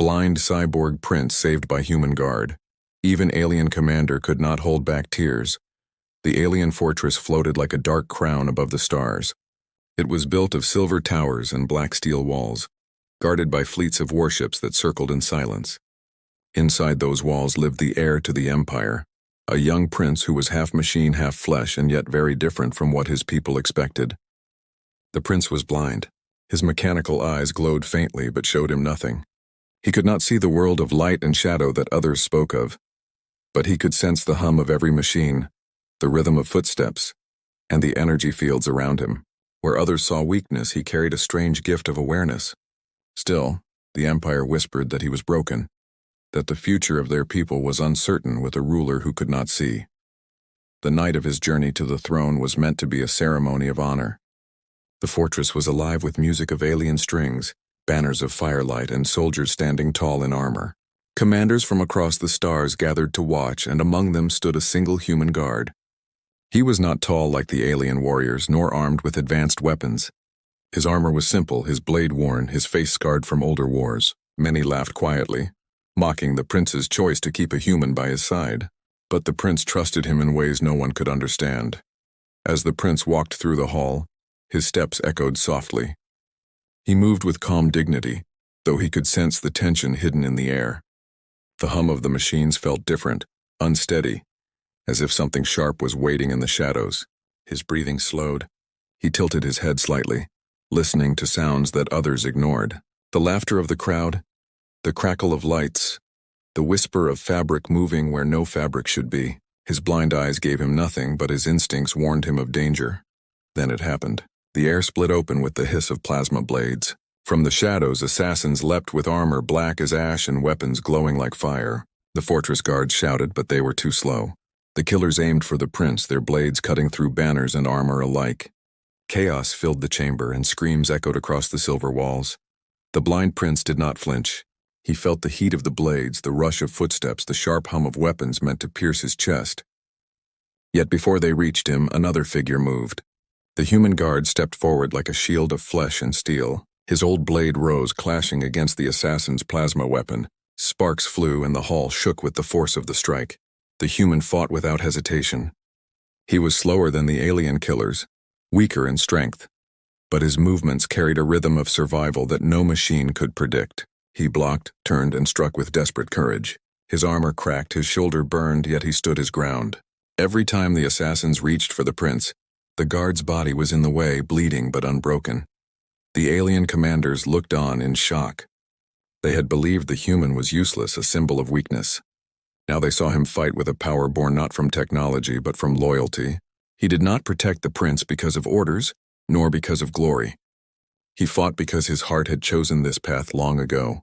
blind cyborg prince saved by human guard. Even alien commander could not hold back tears. The alien fortress floated like a dark crown above the stars. It was built of silver towers and black steel walls, guarded by fleets of warships that circled in silence. Inside those walls lived the heir to the empire, a young prince who was half machine, half flesh, and yet very different from what his people expected. The prince was blind. His mechanical eyes glowed faintly but showed him nothing. He could not see the world of light and shadow that others spoke of, but he could sense the hum of every machine, the rhythm of footsteps, and the energy fields around him. Where others saw weakness, he carried a strange gift of awareness. Still, the empire whispered that he was broken, that the future of their people was uncertain with a ruler who could not see. The night of his journey to the throne was meant to be a ceremony of honor. The fortress was alive with music of alien strings, banners of firelight, and soldiers standing tall in armor. Commanders from across the stars gathered to watch, and among them stood a single human guard. He was not tall like the alien warriors, nor armed with advanced weapons. His armor was simple, his blade worn, his face scarred from older wars. Many laughed quietly, mocking the prince's choice to keep a human by his side. But the prince trusted him in ways no one could understand. As the prince walked through the hall, his steps echoed softly. He moved with calm dignity, though he could sense the tension hidden in the air. The hum of the machines felt different, unsteady, as if something sharp was waiting in the shadows. His breathing slowed. He tilted his head slightly, listening to sounds that others ignored. The laughter of the crowd, the crackle of lights, the whisper of fabric moving where no fabric should be. His blind eyes gave him nothing, but his instincts warned him of danger. Then it happened. The air split open with the hiss of plasma blades. From the shadows, assassins leapt with armor black as ash and weapons glowing like fire. The fortress guards shouted, but they were too slow. The killers aimed for the prince, their blades cutting through banners and armor alike. Chaos filled the chamber, and screams echoed across the silver walls. The blind prince did not flinch. He felt the heat of the blades, the rush of footsteps, the sharp hum of weapons meant to pierce his chest. Yet before they reached him, another figure moved. The human guard stepped forward like a shield of flesh and steel. His old blade rose, clashing against the assassin's plasma weapon. Sparks flew, and the hall shook with the force of the strike. The human fought without hesitation. He was slower than the alien killers, weaker in strength, but his movements carried a rhythm of survival that no machine could predict. He blocked, turned, and struck with desperate courage. His armor cracked, his shoulder burned, yet he stood his ground. Every time the assassins reached for the prince, the guard's body was in the way, bleeding but unbroken. The alien commanders looked on in shock. They had believed the human was useless, a symbol of weakness. Now they saw him fight with a power born not from technology but from loyalty. He did not protect the prince because of orders, nor because of glory. He fought because his heart had chosen this path long ago.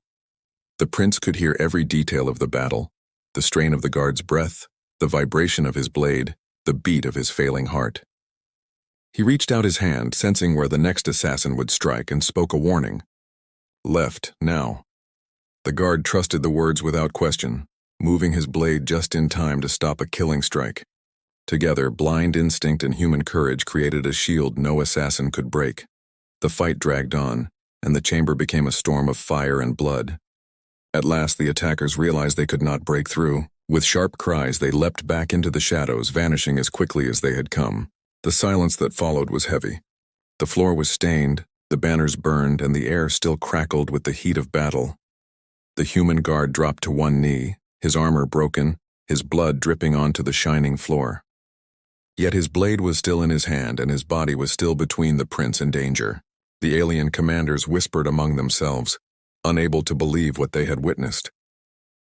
The prince could hear every detail of the battle, the strain of the guard's breath, the vibration of his blade, the beat of his failing heart. He reached out his hand, sensing where the next assassin would strike, and spoke a warning. Left, now. The guard trusted the words without question, moving his blade just in time to stop a killing strike. Together, blind instinct and human courage created a shield no assassin could break. The fight dragged on, and the chamber became a storm of fire and blood. At last, the attackers realized they could not break through. With sharp cries, they leapt back into the shadows, vanishing as quickly as they had come. The silence that followed was heavy. The floor was stained, the banners burned, and the air still crackled with the heat of battle. The human guard dropped to one knee, his armor broken, his blood dripping onto the shining floor. Yet his blade was still in his hand, and his body was still between the prince and danger. The alien commanders whispered among themselves, unable to believe what they had witnessed.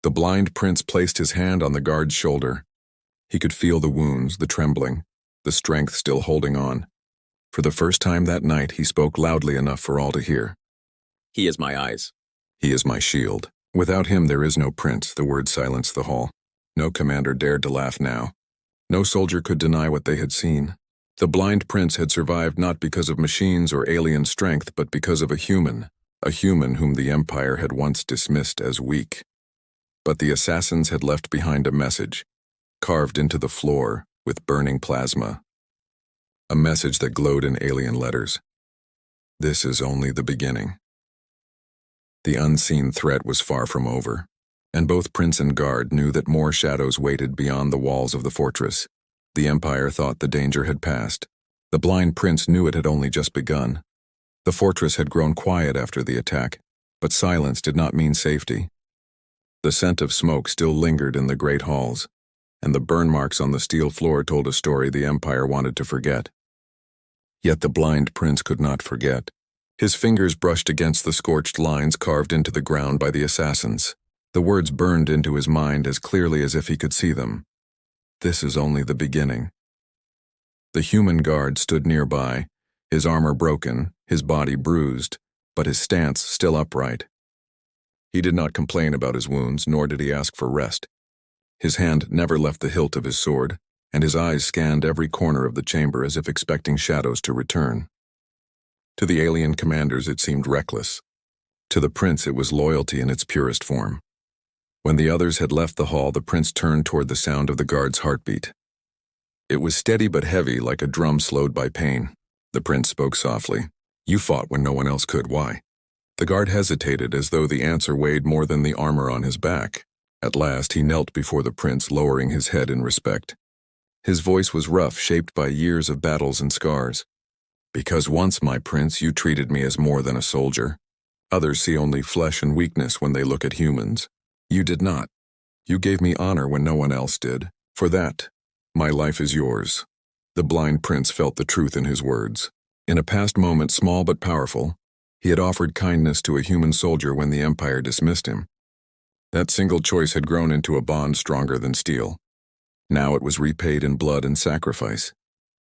The blind prince placed his hand on the guard's shoulder. He could feel the wounds, the trembling, the strength still holding on. For the first time that night, he spoke loudly enough for all to hear. He is my eyes. He is my shield. Without him there is no prince, the word silenced the hall. No commander dared to laugh now. No soldier could deny what they had seen. The blind prince had survived not because of machines or alien strength, but because of a human whom the Empire had once dismissed as weak. But the assassins had left behind a message, carved into the floor with burning plasma. A message that glowed in alien letters. This is only the beginning. The unseen threat was far from over, and both prince and guard knew that more shadows waited beyond the walls of the fortress. The Empire thought the danger had passed. The blind prince knew it had only just begun. The fortress had grown quiet after the attack, but silence did not mean safety. The scent of smoke still lingered in the great halls, and the burn marks on the steel floor told a story the Empire wanted to forget. Yet the blind prince could not forget. His fingers brushed against the scorched lines carved into the ground by the assassins. The words burned into his mind as clearly as if he could see them. This is only the beginning. The human guard stood nearby, his armor broken, his body bruised, but his stance still upright. He did not complain about his wounds, nor did he ask for rest. His hand never left the hilt of his sword, and his eyes scanned every corner of the chamber as if expecting shadows to return. To the alien commanders it seemed reckless. To the prince it was loyalty in its purest form. When the others had left the hall, the prince turned toward the sound of the guard's heartbeat. It was steady but heavy, like a drum slowed by pain. The prince spoke softly. "You fought when no one else could. Why?" The guard hesitated, as though the answer weighed more than the armor on his back. At last he knelt before the prince, lowering his head in respect. His voice was rough, shaped by years of battles and scars. "Because once, my prince, you treated me as more than a soldier. Others see only flesh and weakness when they look at humans. You did not. You gave me honor when no one else did. For that, my life is yours." The blind prince felt the truth in his words. In a past moment, small but powerful, he had offered kindness to a human soldier when the Empire dismissed him. That single choice had grown into a bond stronger than steel. Now it was repaid in blood and sacrifice.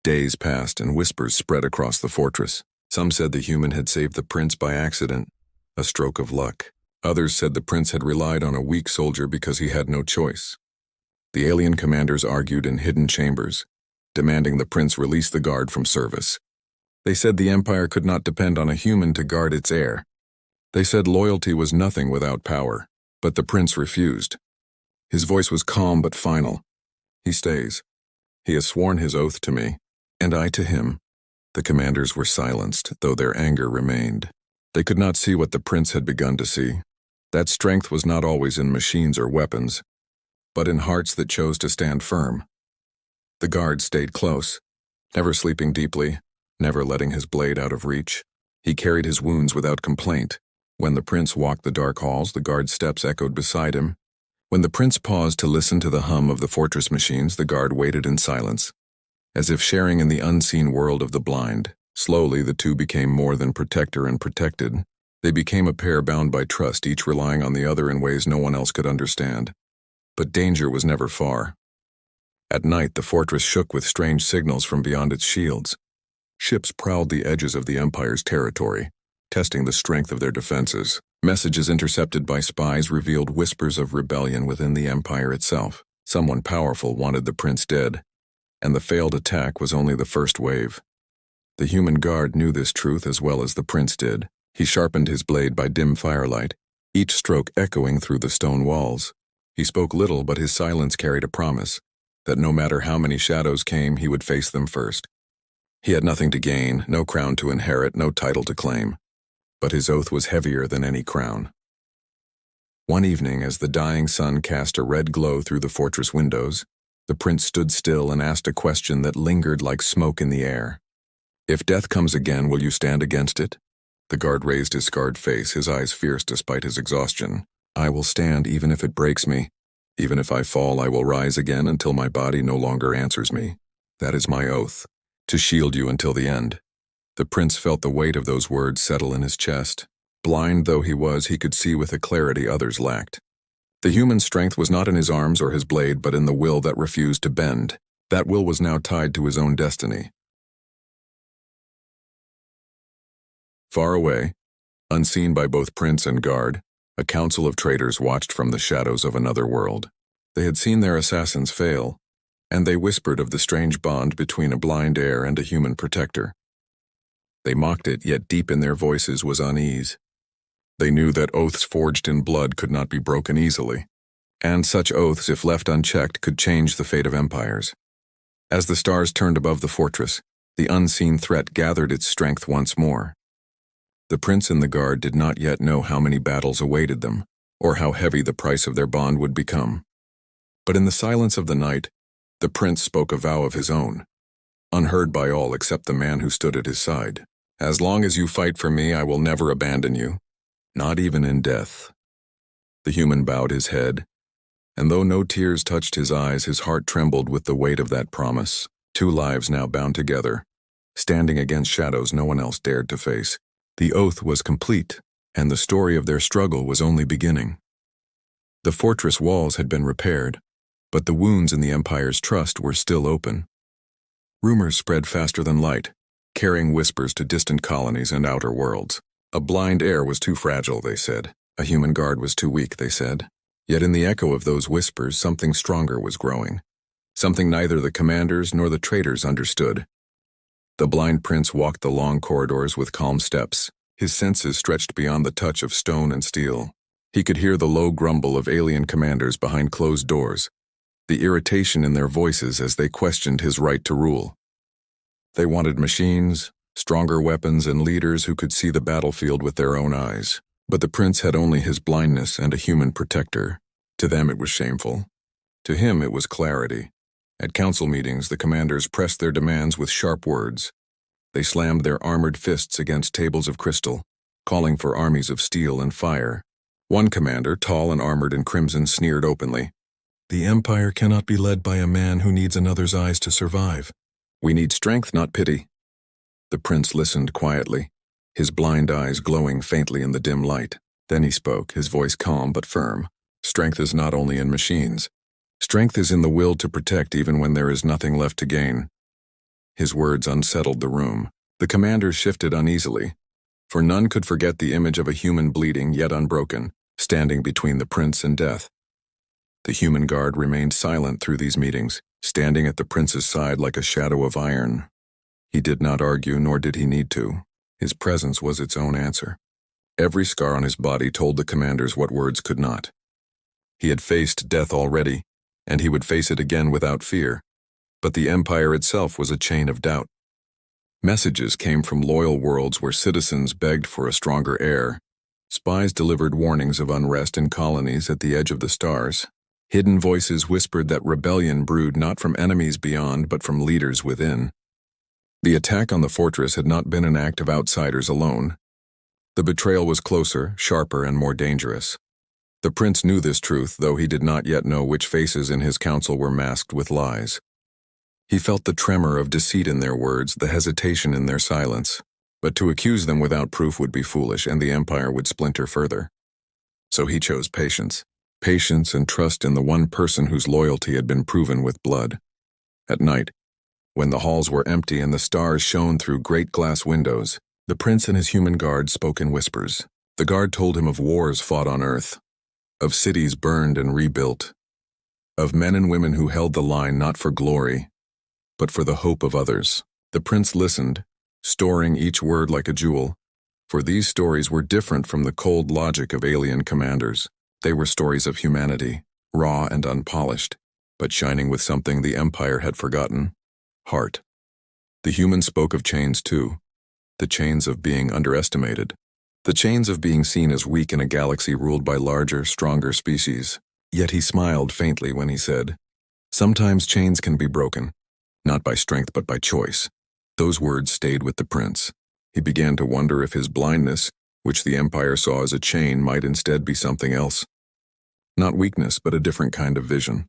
Days passed and whispers spread across the fortress. Some said the human had saved the prince by accident, a stroke of luck. Others said the prince had relied on a weak soldier because he had no choice. The alien commanders argued in hidden chambers, demanding the prince release the guard from service. They said the Empire could not depend on a human to guard its heir. They said loyalty was nothing without power, but the prince refused. His voice was calm but final. "He stays. He has sworn his oath to me, and I to him." The commanders were silenced, though their anger remained. They could not see what the prince had begun to see. That strength was not always in machines or weapons, but in hearts that chose to stand firm. The guard stayed close, never sleeping deeply, never letting his blade out of reach. He carried his wounds without complaint. When the prince walked the dark halls, the guard's steps echoed beside him. When the prince paused to listen to the hum of the fortress machines, the guard waited in silence, as if sharing in the unseen world of the blind. Slowly, the two became more than protector and protected. They became a pair bound by trust, each relying on the other in ways no one else could understand. But danger was never far. At night, the fortress shook with strange signals from beyond its shields. Ships prowled the edges of the Empire's territory, testing the strength of their defenses. Messages intercepted by spies revealed whispers of rebellion within the Empire itself. Someone powerful wanted the prince dead, and the failed attack was only the first wave. The human guard knew this truth as well as the prince did. He sharpened his blade by dim firelight, each stroke echoing through the stone walls. He spoke little, but his silence carried a promise that no matter how many shadows came, he would face them first. He had nothing to gain, no crown to inherit, no title to claim. But his oath was heavier than any crown. One evening, as the dying sun cast a red glow through the fortress windows, the prince stood still and asked a question that lingered like smoke in the air. "If death comes again, will you stand against it?" The guard raised his scarred face, his eyes fierce despite his exhaustion. "I will stand even if it breaks me. Even if I fall, I will rise again until my body no longer answers me. That is my oath, to shield you until the end." The prince felt the weight of those words settle in his chest. Blind though he was, he could see with a clarity others lacked. The human strength was not in his arms or his blade, but in the will that refused to bend. That will was now tied to his own destiny. Far away, unseen by both prince and guard, a council of traitors watched from the shadows of another world. They had seen their assassins fail, and they whispered of the strange bond between a blind heir and a human protector. They mocked it, yet deep in their voices was unease. They knew that oaths forged in blood could not be broken easily, and such oaths, if left unchecked, could change the fate of empires. As the stars turned above the fortress, the unseen threat gathered its strength once more. The prince and the guard did not yet know how many battles awaited them, or how heavy the price of their bond would become. But in the silence of the night, the prince spoke a vow of his own, unheard by all except the man who stood at his side. "As long as you fight for me, I will never abandon you, not even in death." The human bowed his head, and though no tears touched his eyes, his heart trembled with the weight of that promise. Two lives now bound together, standing against shadows no one else dared to face. The oath was complete, and the story of their struggle was only beginning. The fortress walls had been repaired, but the wounds in the Empire's trust were still open. Rumors spread faster than light, carrying whispers to distant colonies and outer worlds. A blind heir was too fragile, they said. A human guard was too weak, they said. Yet in the echo of those whispers, something stronger was growing. Something neither the commanders nor the traitors understood. The blind prince walked the long corridors with calm steps, his senses stretched beyond the touch of stone and steel. He could hear the low grumble of alien commanders behind closed doors, the irritation in their voices as they questioned his right to rule. They wanted machines, stronger weapons, and leaders who could see the battlefield with their own eyes. But the prince had only his blindness and a human protector. To them it was shameful. To him it was clarity. At council meetings, the commanders pressed their demands with sharp words. They slammed their armored fists against tables of crystal, calling for armies of steel and fire. One commander, tall and armored in crimson, sneered openly. "The Empire cannot be led by a man who needs another's eyes to survive. We need strength, not pity." The prince listened quietly, his blind eyes glowing faintly in the dim light. Then he spoke, his voice calm but firm. "Strength is not only in machines. Strength is in the will to protect even when there is nothing left to gain." His words unsettled the room. The commanders shifted uneasily, for none could forget the image of a human bleeding yet unbroken, standing between the prince and death. The human guard remained silent through these meetings, standing at the prince's side like a shadow of iron. He did not argue, nor did he need to. His presence was its own answer. Every scar on his body told the commanders what words could not. He had faced death already, and he would face it again without fear. But the Empire itself was a chain of doubt. Messages came from loyal worlds where citizens begged for a stronger heir. Spies delivered warnings of unrest in colonies at the edge of the stars. Hidden voices whispered that rebellion brewed not from enemies beyond, but from leaders within. The attack on the fortress had not been an act of outsiders alone. The betrayal was closer, sharper, and more dangerous. The prince knew this truth, though he did not yet know which faces in his council were masked with lies. He felt the tremor of deceit in their words, the hesitation in their silence. But to accuse them without proof would be foolish, and the Empire would splinter further. So he chose patience. Patience and trust in the one person whose loyalty had been proven with blood. At night, when the halls were empty and the stars shone through great glass windows, the prince and his human guard spoke in whispers. The guard told him of wars fought on Earth, of cities burned and rebuilt, of men and women who held the line not for glory, but for the hope of others. The prince listened, storing each word like a jewel, for these stories were different from the cold logic of alien commanders. They were stories of humanity, raw and unpolished, but shining with something the Empire had forgotten: heart. The humans spoke of chains too, the chains of being underestimated, the chains of being seen as weak in a galaxy ruled by larger, stronger species. Yet he smiled faintly when he said, "Sometimes chains can be broken, not by strength but by choice." Those words stayed with the prince. He began to wonder if his blindness, which the Empire saw as a chain, might instead be something else. Not weakness, but a different kind of vision.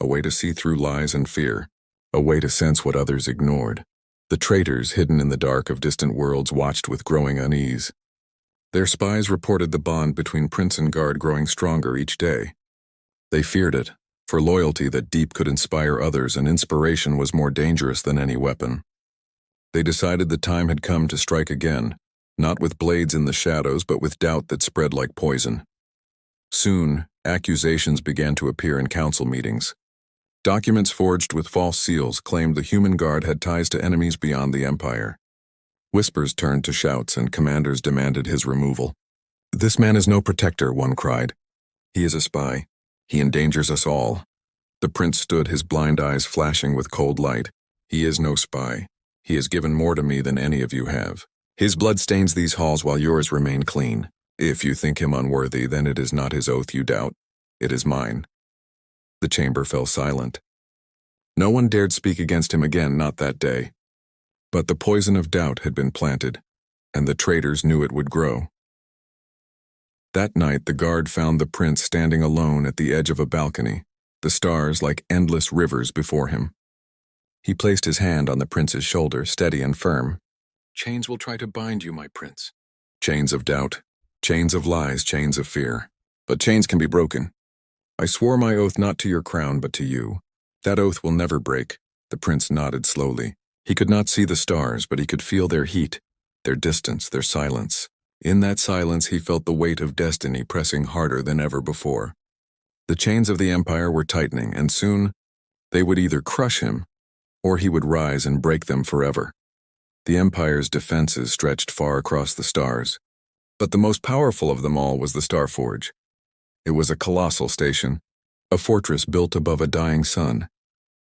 A way to see through lies and fear. A way to sense what others ignored. The traitors hidden in the dark of distant worlds watched with growing unease. Their spies reported the bond between prince and guard growing stronger each day. They feared it, for loyalty that deep could inspire others, and inspiration was more dangerous than any weapon. They decided the time had come to strike again, not with blades in the shadows, but with doubt that spread like poison. Soon, accusations began to appear in council meetings. Documents forged with false seals claimed the human guard had ties to enemies beyond the Empire. Whispers turned to shouts, and commanders demanded his removal. "This man is no protector," one cried. "He is a spy. He endangers us all." The prince stood, his blind eyes flashing with cold light. "He is no spy. He has given more to me than any of you have. His blood stains these halls while yours remain clean. If you think him unworthy, then it is not his oath you doubt. It is mine." The chamber fell silent. No one dared speak against him again, not that day. But the poison of doubt had been planted, and the traitors knew it would grow. That night the guard found the prince standing alone at the edge of a balcony, the stars like endless rivers before him. He placed his hand on the prince's shoulder, steady and firm. "Chains will try to bind you, my prince. Chains of doubt, chains of lies, chains of fear. But chains can be broken. I swore my oath not to your crown, but to you. That oath will never break." The prince nodded slowly. He could not see the stars, but he could feel their heat, their distance, their silence. In that silence he felt the weight of destiny pressing harder than ever before. The chains of the empire were tightening, and soon they would either crush him, or he would rise and break them forever. The empire's defenses stretched far across the stars, but the most powerful of them all was the Starforge. It was a colossal station, a fortress built above a dying sun,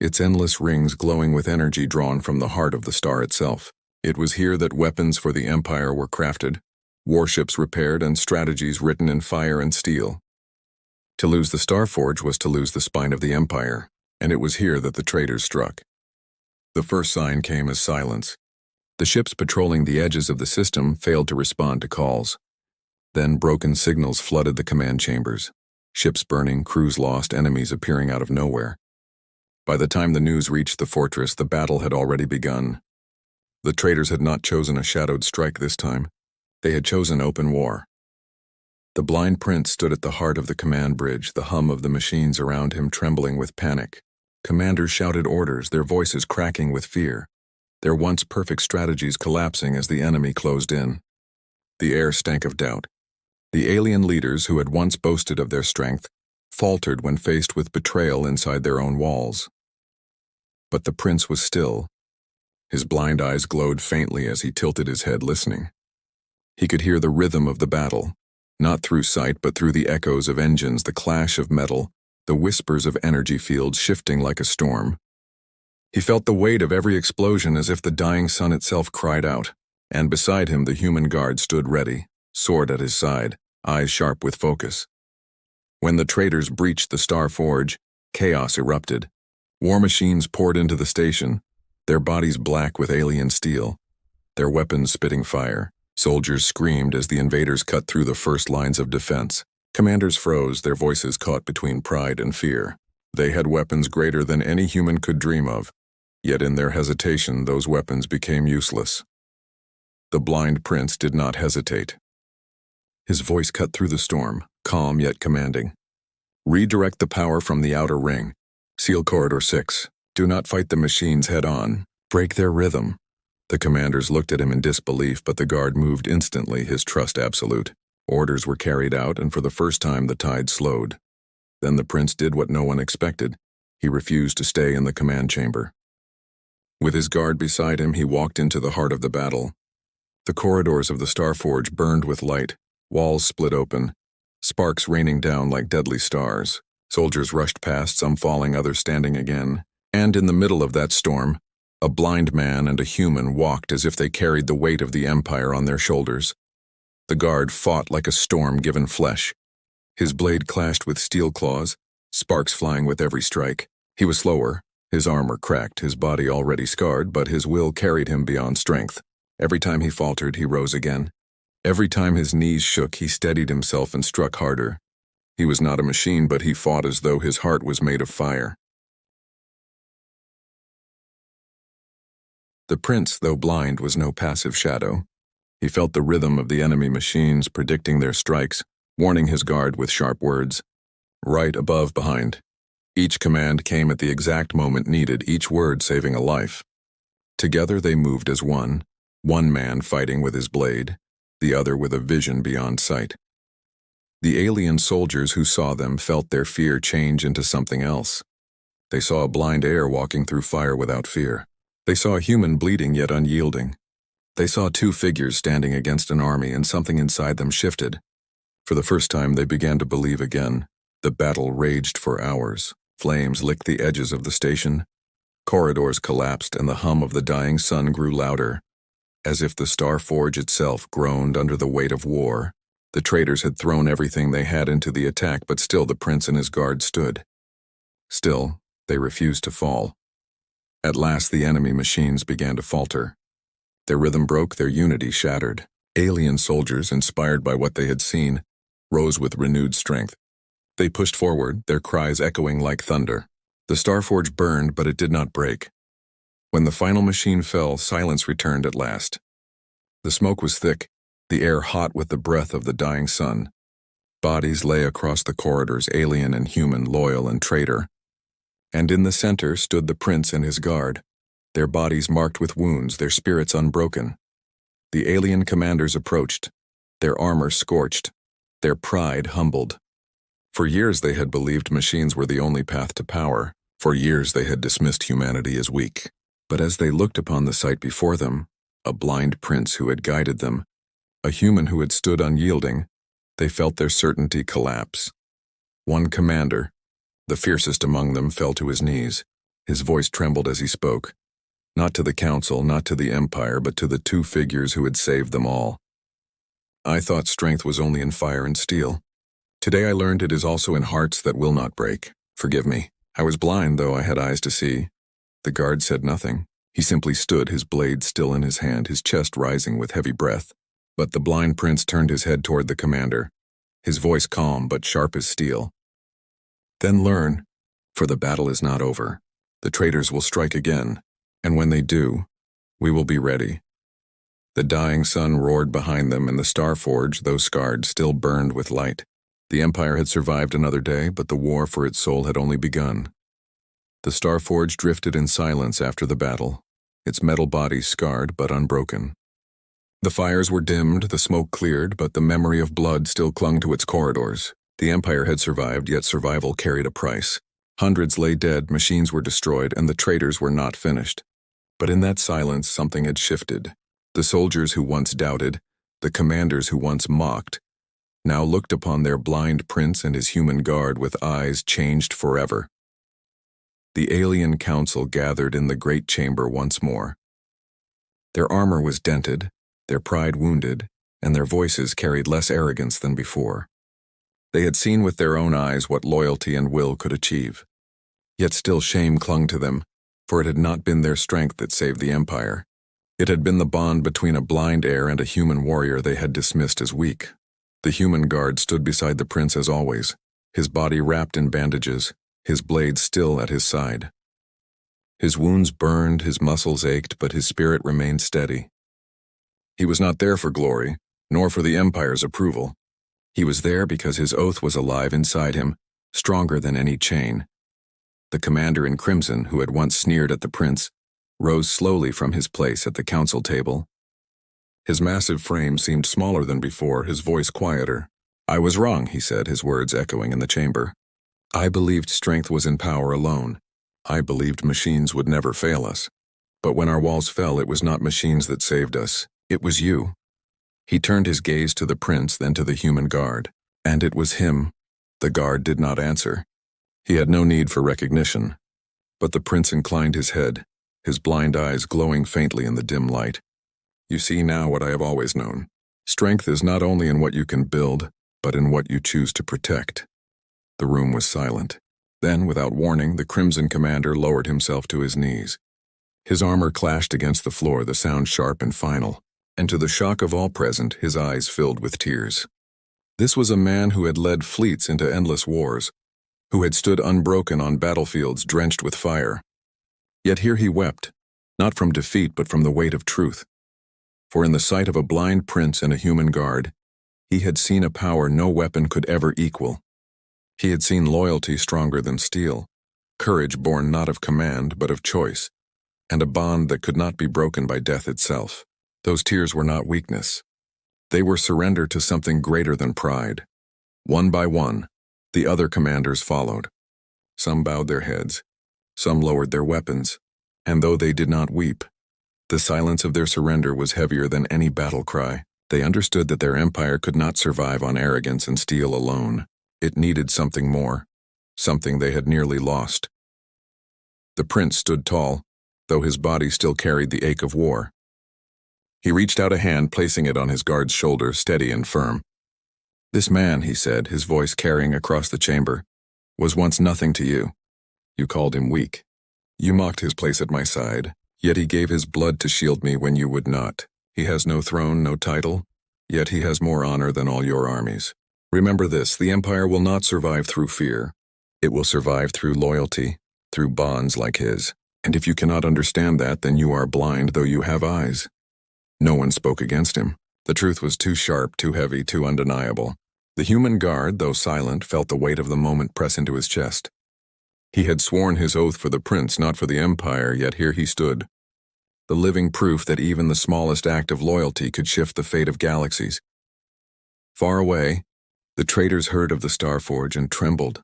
its endless rings glowing with energy drawn from the heart of the star itself. It was here that weapons for the empire were crafted, warships repaired, and strategies written in fire and steel. To lose the Starforge was to lose the spine of the empire, and it was here that the traitors struck. The first sign came as silence. The ships patrolling the edges of the system failed to respond to calls. Then broken signals flooded the command chambers. Ships burning, crews lost, enemies appearing out of nowhere. By the time the news reached the fortress, the battle had already begun. The traitors had not chosen a shadowed strike this time. They had chosen open war. The blind prince stood at the heart of the command bridge, the hum of the machines around him trembling with panic. Commanders shouted orders, their voices cracking with fear, their once perfect strategies collapsing as the enemy closed in. The air stank of doubt. The alien leaders who had once boasted of their strength faltered when faced with betrayal inside their own walls. But the prince was still. His blind eyes glowed faintly as he tilted his head, listening. He could hear the rhythm of the battle, not through sight but through the echoes of engines, the clash of metal, the whispers of energy fields shifting like a storm. He felt the weight of every explosion as if the dying sun itself cried out, and beside him the human guard stood ready, sword at his side, eyes sharp with focus. When the traitors breached the Starforge, chaos erupted. War machines poured into the station, their bodies black with alien steel, their weapons spitting fire. Soldiers screamed as the invaders cut through the first lines of defense. Commanders froze, their voices caught between pride and fear. They had weapons greater than any human could dream of, yet in their hesitation those weapons became useless. The blind prince did not hesitate. His voice cut through the storm, calm yet commanding. "Redirect the power from the outer ring. Seal Corridor 6. Do not fight the machines head-on. Break their rhythm." The commanders looked at him in disbelief, but the guard moved instantly, his trust absolute. Orders were carried out, and for the first time the tide slowed. Then the prince did what no one expected. He refused to stay in the command chamber. With his guard beside him, he walked into the heart of the battle. The corridors of the Starforge burned with light, walls split open, sparks raining down like deadly stars. Soldiers rushed past, some falling, others standing again. And in the middle of that storm, a blind man and a human walked as if they carried the weight of the empire on their shoulders. The guard fought like a storm given flesh. His blade clashed with steel claws, sparks flying with every strike. He was slower, his armor cracked, his body already scarred, but his will carried him beyond strength. Every time he faltered, he rose again. Every time his knees shook, he steadied himself and struck harder. He was not a machine, but he fought as though his heart was made of fire. The prince, though blind, was no passive shadow. He felt the rhythm of the enemy machines predicting their strikes, warning his guard with sharp words. Right, above, behind. Each command came at the exact moment needed, each word saving a life. Together they moved as one man fighting with his blade, the other with a vision beyond sight. The alien soldiers who saw them felt their fear change into something else. They saw a blind heir walking through fire without fear. They saw a human bleeding yet unyielding. They saw two figures standing against an army, and something inside them shifted. For the first time they began to believe again. The battle raged for hours. Flames licked the edges of the station. Corridors collapsed, and the hum of the dying sun grew louder. As if the Star Forge itself groaned under the weight of war. The traitors had thrown everything they had into the attack, but still the prince and his guard stood. Still, they refused to fall. At last the enemy machines began to falter. Their rhythm broke, their unity shattered. Alien soldiers, inspired by what they had seen, rose with renewed strength. They pushed forward, their cries echoing like thunder. The Starforge burned, but it did not break. When the final machine fell, silence returned at last. The smoke was thick, the air hot with the breath of the dying sun. Bodies lay across the corridors, alien and human, loyal and traitor. And in the center stood the prince and his guard, their bodies marked with wounds, their spirits unbroken. The alien commanders approached, their armor scorched, their pride humbled. For years they had believed machines were the only path to power. For years they had dismissed humanity as weak. But as they looked upon the sight before them, a blind prince who had guided them, a human who had stood unyielding, they felt their certainty collapse. One commander, the fiercest among them, fell to his knees. His voice trembled as he spoke, not to the council, not to the empire, but to the two figures who had saved them all. I thought strength was only in fire and steel. Today I learned it is also in hearts that will not break. Forgive me. I was blind, though I had eyes to see. The guard said nothing. He simply stood, his blade still in his hand, his chest rising with heavy breath. But the blind prince turned his head toward the commander, his voice calm but sharp as steel. Then learn, for the battle is not over. The traitors will strike again, and when they do, we will be ready. The dying sun roared behind them, and the Star Forge, though scarred, still burned with light. The Empire had survived another day, but the war for its soul had only begun. The Star Forge drifted in silence after the battle, its metal body scarred but unbroken. The fires were dimmed, the smoke cleared, but the memory of blood still clung to its corridors. The Empire had survived, yet survival carried a price. Hundreds lay dead, machines were destroyed, and the traitors were not finished. But in that silence, something had shifted. The soldiers who once doubted, the commanders who once mocked, now looked upon their blind prince and his human guard with eyes changed forever. The alien council gathered in the great chamber once more. Their armor was dented, their pride wounded, and their voices carried less arrogance than before. They had seen with their own eyes what loyalty and will could achieve. Yet still shame clung to them, for it had not been their strength that saved the Empire. It had been the bond between a blind heir and a human warrior they had dismissed as weak. The human guard stood beside the prince as always, his body wrapped in bandages, his blade still at his side. His wounds burned, his muscles ached, but his spirit remained steady. He was not there for glory, nor for the Empire's approval. He was there because his oath was alive inside him, stronger than any chain. The commander in crimson, who had once sneered at the prince, rose slowly from his place at the council table. His massive frame seemed smaller than before, his voice quieter. "I was wrong," he said, his words echoing in the chamber. "I believed strength was in power alone. I believed machines would never fail us. But when our walls fell, it was not machines that saved us. It was you." He turned his gaze to the prince, then to the human guard. And it was him. The guard did not answer. He had no need for recognition. But the prince inclined his head, his blind eyes glowing faintly in the dim light. "You see now what I have always known. Strength is not only in what you can build, but in what you choose to protect." The room was silent. Then, without warning, the Crimson Commander lowered himself to his knees. His armor clashed against the floor, the sound sharp and final, and to the shock of all present, his eyes filled with tears. This was a man who had led fleets into endless wars, who had stood unbroken on battlefields drenched with fire. Yet here he wept, not from defeat but from the weight of truth. For in the sight of a blind prince and a human guard, he had seen a power no weapon could ever equal. He had seen loyalty stronger than steel, courage born not of command but of choice, and a bond that could not be broken by death itself. Those tears were not weakness. They were surrender to something greater than pride. One by one, the other commanders followed. Some bowed their heads, some lowered their weapons, and though they did not weep, the silence of their surrender was heavier than any battle cry. They understood that their empire could not survive on arrogance and steel alone. It needed something more, something they had nearly lost. The prince stood tall, though his body still carried the ache of war. He reached out a hand, placing it on his guard's shoulder, steady and firm. "This man," he said, his voice carrying across the chamber, "was once nothing to you. You called him weak. You mocked his place at my side, yet he gave his blood to shield me when you would not. He has no throne, no title, yet he has more honor than all your armies. Remember this, the Empire will not survive through fear. It will survive through loyalty, through bonds like his. And if you cannot understand that, then you are blind, though you have eyes." No one spoke against him. The truth was too sharp, too heavy, too undeniable. The human guard, though silent, felt the weight of the moment press into his chest. He had sworn his oath for the prince, not for the Empire, yet here he stood. The living proof that even the smallest act of loyalty could shift the fate of galaxies. Far away, the traitors heard of the Starforge and trembled.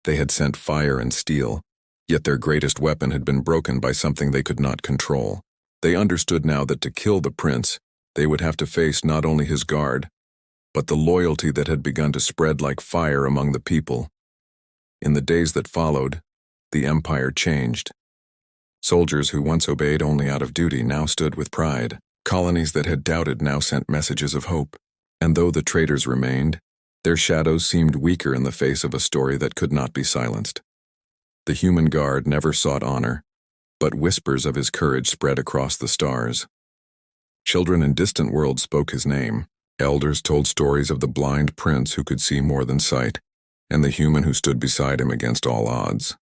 They had sent fire and steel, yet their greatest weapon had been broken by something they could not control. They understood now that to kill the prince, they would have to face not only his guard, but the loyalty that had begun to spread like fire among the people. In the days that followed, the Empire changed. Soldiers who once obeyed only out of duty now stood with pride. Colonies that had doubted now sent messages of hope. And though the traitors remained, their shadows seemed weaker in the face of a story that could not be silenced. The human guard never sought honor, but whispers of his courage spread across the stars. Children in distant worlds spoke his name. Elders told stories of the blind prince who could see more than sight, and the human who stood beside him against all odds.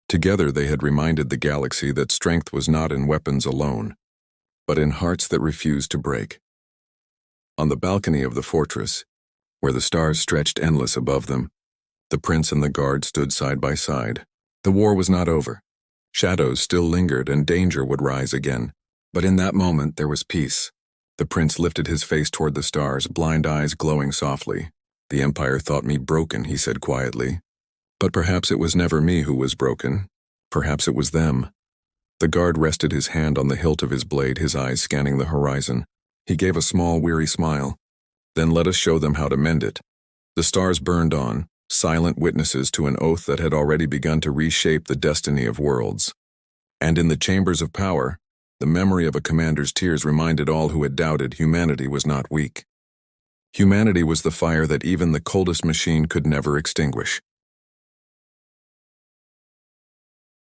Together they had reminded the galaxy that strength was not in weapons alone, but in hearts that refused to break. On the balcony of the fortress, where the stars stretched endless above them, the prince and the guard stood side by side. The war was not over. Shadows still lingered and danger would rise again. But in that moment there was peace. The prince lifted his face toward the stars, blind eyes glowing softly. "The Empire thought me broken," he said quietly. "But perhaps it was never me who was broken. Perhaps it was them." The guard rested his hand on the hilt of his blade, his eyes scanning the horizon. He gave a small, weary smile. "Then let us show them how to mend it." The stars burned on, silent witnesses to an oath that had already begun to reshape the destiny of worlds. And in the chambers of power, the memory of a commander's tears reminded all who had doubted humanity was not weak. Humanity was the fire that even the coldest machine could never extinguish.